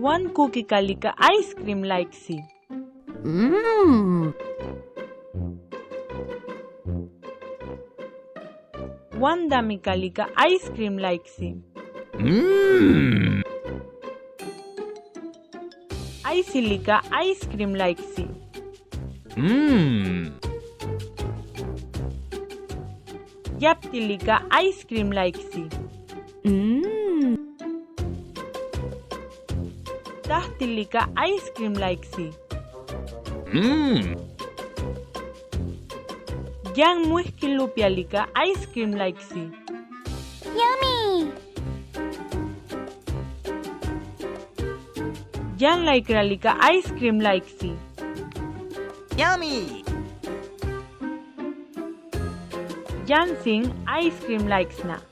One cookie kalika ice cream like see. One dummy kalika ice cream like see. I silika ice cream like see. Yaptilika ice cream like see. Tahtilika ice cream like see. Yang muiskilupialika ice cream like see. Yummy! Yang laikralika ice cream like see. Yummy! Yang sing ice cream like sna.